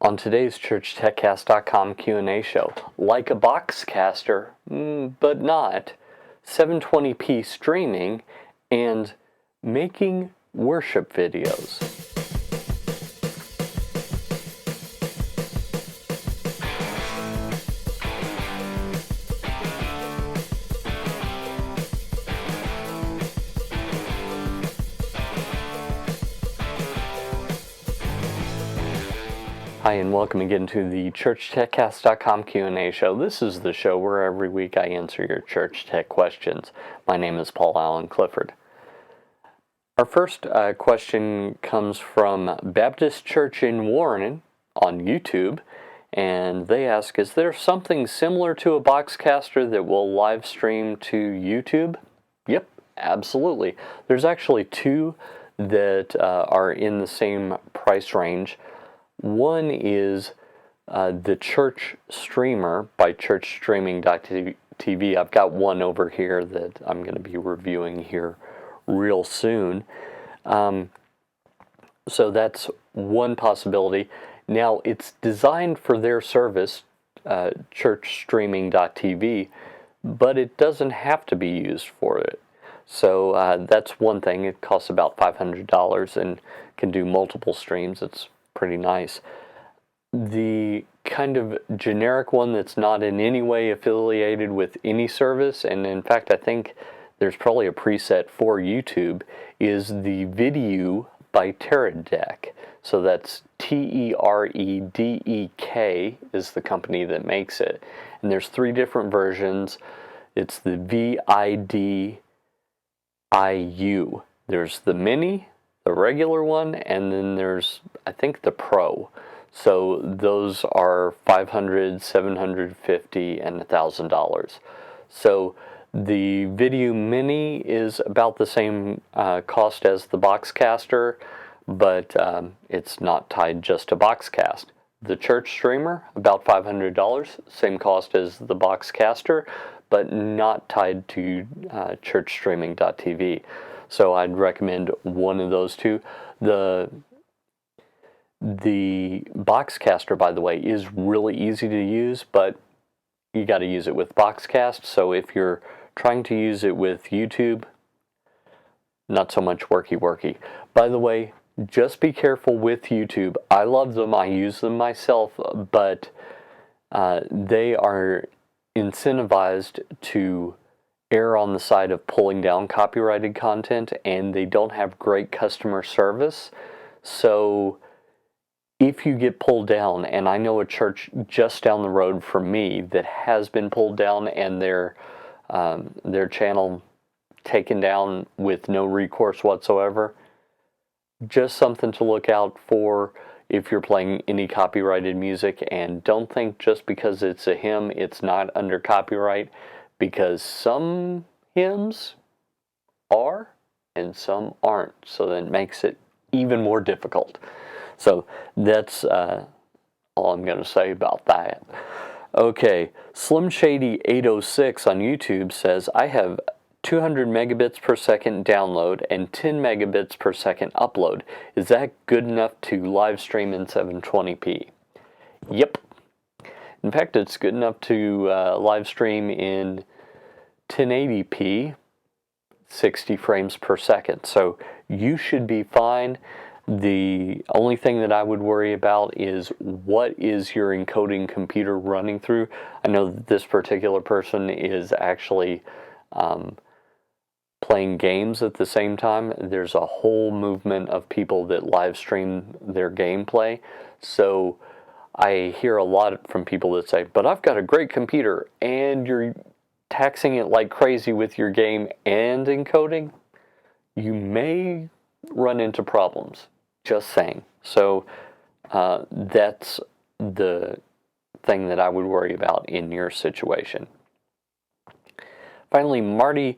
On today's ChurchTechCast.com Q&A show, like a boxcaster, but not, 720p streaming, and making worship videos. Hi, and welcome again to the ChurchTechCast.com Q&A show. This is the show where every week I answer your church tech questions. My name is Paul Allen Clifford. Our first question comes from Baptist Church in Warren on YouTube, and they ask, is there something similar to a boxcaster that will live stream to YouTube? Yep, absolutely. There's actually two that are in the same price range. One is the Church Streamer by churchstreaming.tv. I've got one over here that I'm going to be reviewing here real soon. So that's one possibility. Now, it's designed for their service, churchstreaming.tv, but it doesn't have to be used for it. So that's one thing. It costs about $500 and can do multiple streams. It's pretty nice. The kind of generic one that's not in any way affiliated with any service, and in fact I think there's probably a preset for YouTube, is the Video by Teredek. So that's Teredek is the company that makes it. And there's three different versions. It's the VIDIU. There's the Mini, the regular one, and then there's, I think, the Pro. So those are $500, $750, and $1,000. So the Video Mini is about the same cost as the boxcaster, but it's not tied just to boxcast. The Church Streamer, about $500, same cost as the boxcaster, but not tied to churchstreaming.tv. So I'd recommend one of those two. The boxcaster, by the way, is really easy to use, but you got to use it with Boxcast. So if you're trying to use it with YouTube, not so much worky. By the way, just be careful with YouTube. I love them. I use them myself, but they are incentivized to err on the side of pulling down copyrighted content, and they don't have great customer service. So if you get pulled down, and I know a church just down the road from me that has been pulled down and their channel taken down with no recourse whatsoever, just something to look out for if you're playing any copyrighted music. And don't think just because it's a hymn it's not under copyright, because some hymns are and some aren't, so that makes it even more difficult. So that's all I'm going to say about that. Okay, Slim Shady 806 on YouTube says, I have 200 megabits per second download and 10 megabits per second upload. Is that good enough to live stream in 720p? Yep. In fact, it's good enough to live stream in 1080p, 60 frames per second. So you should be fine. The only thing that I would worry about is what is your encoding computer running through. I know that this particular person is actually playing games at the same time. There's a whole movement of people that live stream their gameplay. So I hear a lot from people that say, but I've got a great computer, and you're taxing it like crazy with your game and encoding. You may run into problems. Just saying. So that's the thing that I would worry about in your situation. Finally, Marty,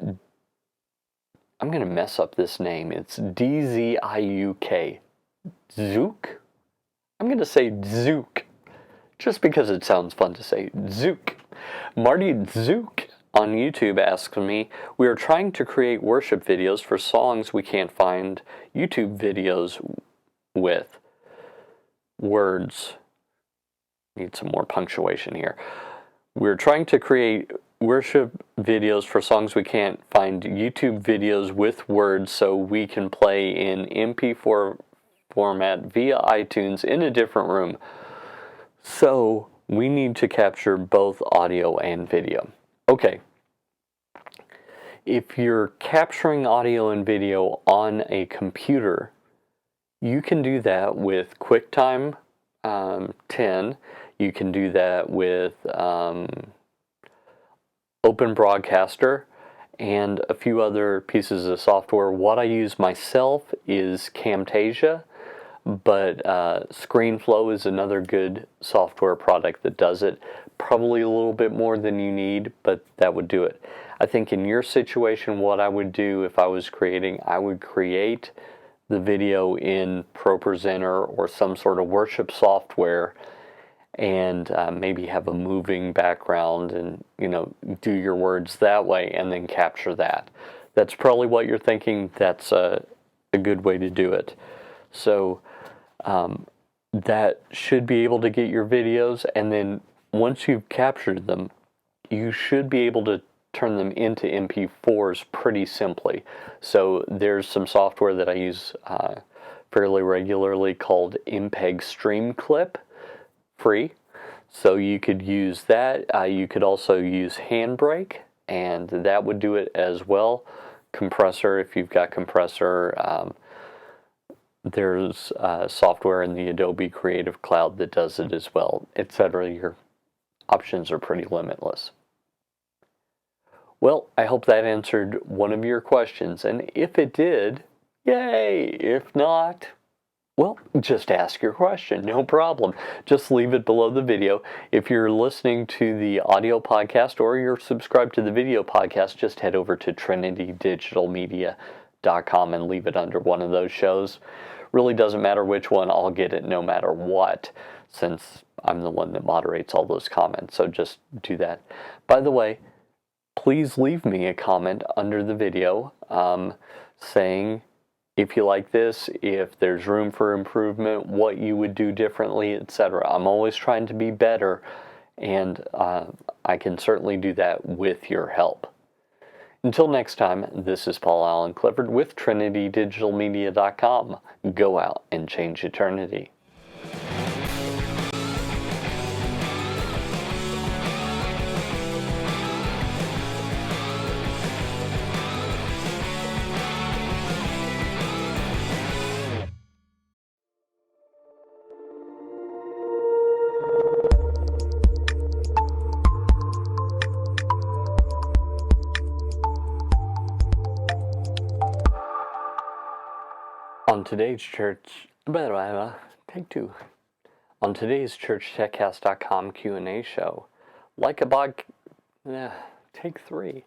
I'm going to mess up this name. It's Dziuk. Dziuk? I'm going to say Dziuk, just because it sounds fun to say. Dziuk. Marty Dziuk on YouTube asks me, we are trying to create worship videos for songs we can't find YouTube videos with. words. Need some more punctuation here. We're trying to create worship videos for songs we can't find YouTube videos with words so we can play in MP4 format via iTunes in a different room. So we need to capture both audio and video. Okay. If you're capturing audio and video on a computer, you can do that with QuickTime 10. You can do that with Open Broadcaster and a few other pieces of software. What I use myself is Camtasia, but ScreenFlow is another good software product that does it. Probably a little bit more than you need, but that would do it. I think in your situation, what I would do if I was creating, I would create the video in ProPresenter or some sort of worship software, and maybe have a moving background and, do your words that way and then capture that. That's probably what you're thinking. That's a good way to do it. So that should be able to get your videos, and then once you've captured them, you should be able to turn them into MP4s pretty simply. So there's some software that I use fairly regularly called MPEG Stream Clip, free. So you could use that. You could also use Handbrake, and that would do it as well. Compressor, if you've got Compressor, there's software in the Adobe Creative Cloud that does it as well, etc. Your options are pretty limitless. Well, I hope that answered one of your questions, and if it did, yay! If not, well, just ask your question, no problem. Just leave it below the video. If you're listening to the audio podcast or you're subscribed to the video podcast, just head over to trinitydigitalmedia.com and leave it under one of those shows. Really doesn't matter which one, I'll get it no matter what, since I'm the one that moderates all those comments, so just do that. By the way, please leave me a comment under the video saying if you like this, if there's room for improvement, what you would do differently, etc. I'm always trying to be better, and I can certainly do that with your help. Until next time, this is Paul Allen Clifford with TrinityDigitalMedia.com. Go out and change eternity. On today's take two. On today's ChurchTechCast.com Q&A show, take three.